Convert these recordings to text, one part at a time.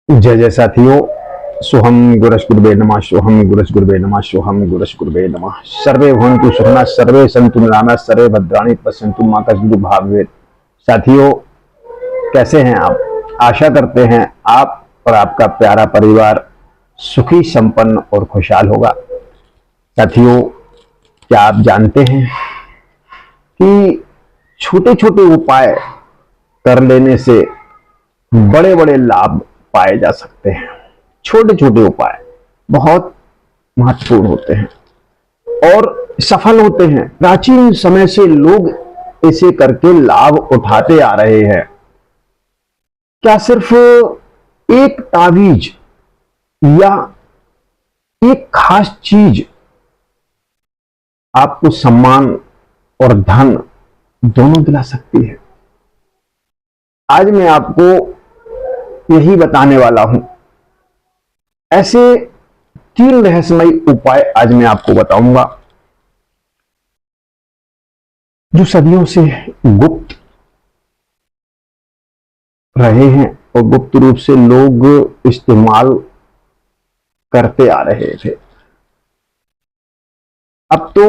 जय जय साथियों। सोहम गुरश गुरुवे नमः, सोहम गुरश गुरुवे नमः, सोहम गुरश गुरुवे नमः। सर्वे भवन्तु सुखिनः, सर्वे सन्तु निरामयाः, सर्वे भद्राणि पश्यन्तु मा कश्चित् भाग् भवेत्। साथियों, कैसे हैं आप? आशा करते हैं आप और आपका प्यारा परिवार सुखी, संपन्न और खुशहाल होगा। साथियों, क्या आप जानते हैं कि छोटे छोटे उपाय कर लेने से बड़े बड़े लाभ पाए जा सकते हैं। छोटे छोटे उपाय बहुत महत्वपूर्ण होते हैं और सफल होते हैं। प्राचीन समय से लोग इसे करके लाभ उठाते आ रहे हैं। क्या सिर्फ एक तावीज या एक खास चीज आपको सम्मान और धन दोनों दिला सकती है? आज मैं आपको यही बताने वाला हूं। ऐसे 3 रहस्यमयी उपाय आज मैं आपको बताऊंगा जो सदियों से गुप्त रहे हैं और गुप्त रूप से लोग इस्तेमाल करते आ रहे थे। अब तो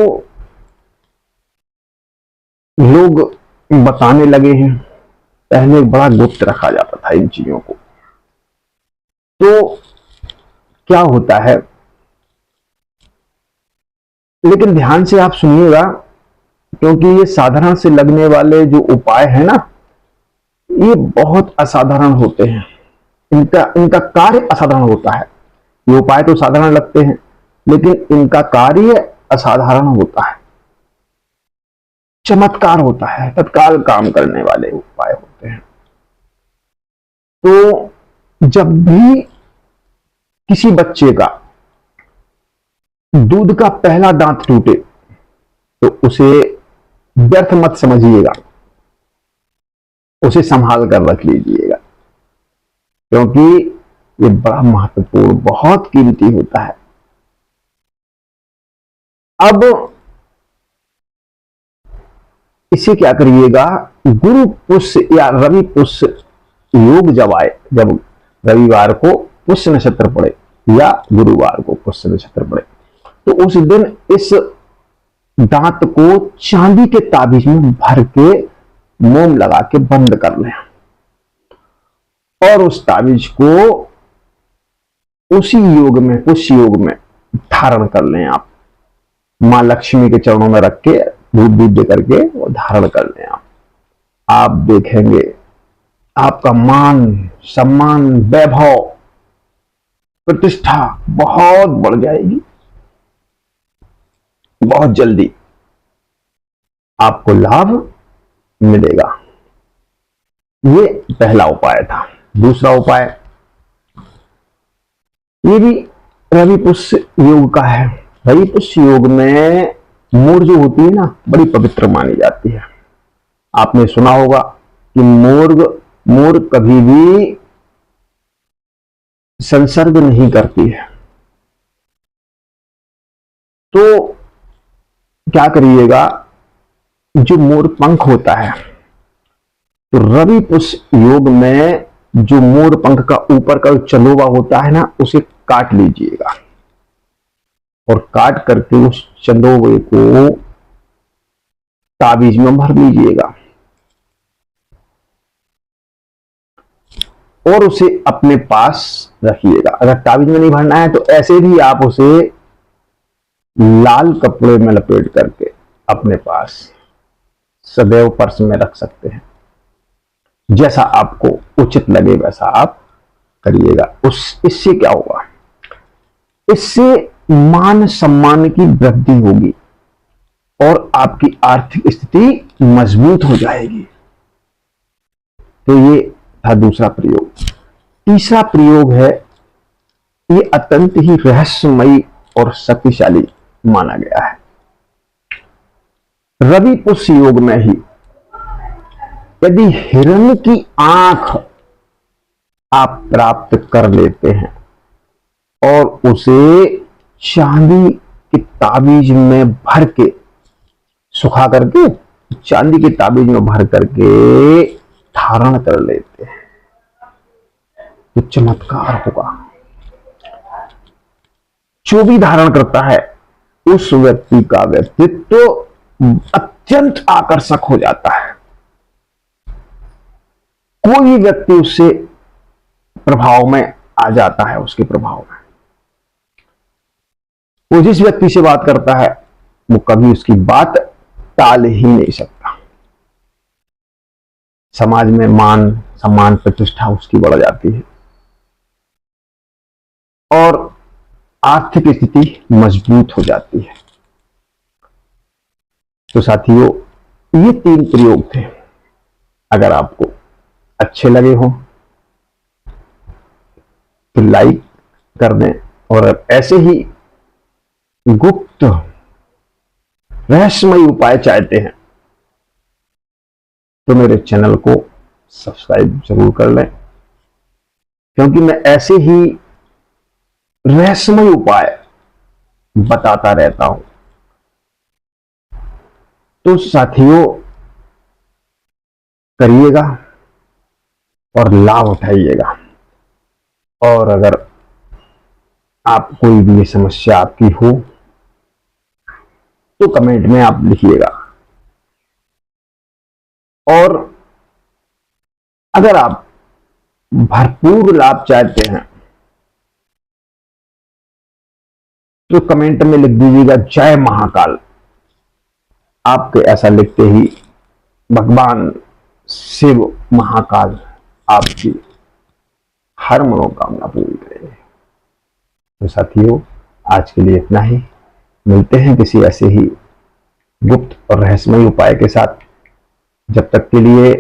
लोग बताने लगे हैं। पहले बड़ा गुप्त रखा जाता था इन चीजों को। तो क्या होता है, लेकिन ध्यान से आप सुनिएगा, क्योंकि ये साधारण से लगने वाले जो उपाय है ना, ये बहुत असाधारण होते हैं। इनका कार्य असाधारण होता है। ये उपाय तो साधारण लगते हैं, लेकिन इनका कार्य असाधारण होता है, चमत्कार होता है, तत्काल काम करने वाले उपाय होते हैं। तो जब भी किसी बच्चे का दूध का पहला दांत टूटे तो उसे व्यर्थ मत समझिएगा, उसे संभाल कर रख लीजिएगा, क्योंकि ये बड़ा महत्वपूर्ण, बहुत कीमती होता है। अब इसे क्या करिएगा, गुरु पुष्य या रवि पुष्य योग जब आए, जब रविवार को पुष्य नक्षत्र पड़े या गुरुवार को पुष्य नक्षत्र पड़े, तो उस दिन इस दांत को चांदी के ताबीज में भर के मोम लगा के बंद कर लें और उस ताबीज को उसी योग में, पुष्य योग में धारण कर लें। आप मां लक्ष्मी के चरणों में रख के दूध दूध दे करके वो धारण कर लें। आप देखेंगे आपका मान, सम्मान, वैभव, प्रतिष्ठा बहुत बढ़ जाएगी। बहुत जल्दी आपको लाभ मिलेगा। ये पहला उपाय था। दूसरा उपाय ये भी रवि पुष्य योग का है। रवि पुष्य योग में मोर जो होती है ना, बड़ी पवित्र मानी जाती है। आपने सुना होगा कि मोर कभी भी संसर्ग नहीं करती है। तो क्या करिएगा, जो मोर पंख होता है, तो रवि पुष्य योग में जो मोर पंख का ऊपर का चलोवा होता है ना, उसे काट लीजिएगा और काट करके उस चंदोवे को ताबीज में भर लीजिएगा और उसे अपने पास रखिएगा। अगर ताबीज में नहीं भरना है तो ऐसे भी आप उसे लाल कपड़े में लपेट करके अपने पास सदैव पर्स में रख सकते हैं। जैसा आपको उचित लगे वैसा आप करिएगा। इससे क्या होगा, इससे मान सम्मान की वृद्धि होगी और आपकी आर्थिक स्थिति मजबूत हो जाएगी। तो ये था दूसरा प्रयोग। तीसरा प्रयोग है, ये अत्यंत ही रहस्यमयी और शक्तिशाली माना गया है। रवि पुष्य योग में ही यदि हिरण की आंख आप प्राप्त कर लेते हैं और उसे चांदी की ताबीज में भर के, सुखा करके चांदी की ताबीज में भर करके धारण कर लेते हैं, तो चमत्कार होगा। जो भी धारण करता है उस व्यक्ति का व्यक्तित्व अत्यंत आकर्षक हो जाता है। कोई भी व्यक्ति उससे प्रभाव में आ जाता है, उसके प्रभाव में। वो जिस व्यक्ति से बात करता है वो कभी उसकी बात टाल ही नहीं सकता। समाज में मान सम्मान प्रतिष्ठा उसकी बढ़ जाती है और आर्थिक स्थिति मजबूत हो जाती है। तो साथियों, ये 3 प्रयोग थे। अगर आपको अच्छे लगे हो तो लाइक कर दें, और ऐसे ही गुप्त रहस्यमय उपाय चाहते हैं तो मेरे चैनल को सब्सक्राइब जरूर कर लें, क्योंकि मैं ऐसे ही रहस्यमय उपाय बताता रहता हूं। तो साथियों, करिएगा और लाभ उठाइएगा। और अगर आप कोई भी समस्या आपकी हो तो कमेंट में आप लिखिएगा। और अगर आप भरपूर लाभ चाहते हैं तो कमेंट में लिख दीजिएगा जय महाकाल। आपके ऐसा लिखते ही भगवान शिव महाकाल आपकी हर मनोकामना पूरी करेंगे। तो साथियों, आज के लिए इतना ही। मिलते हैं किसी ऐसे ही गुप्त और रहस्यमय उपाय के साथ। जब तक के लिए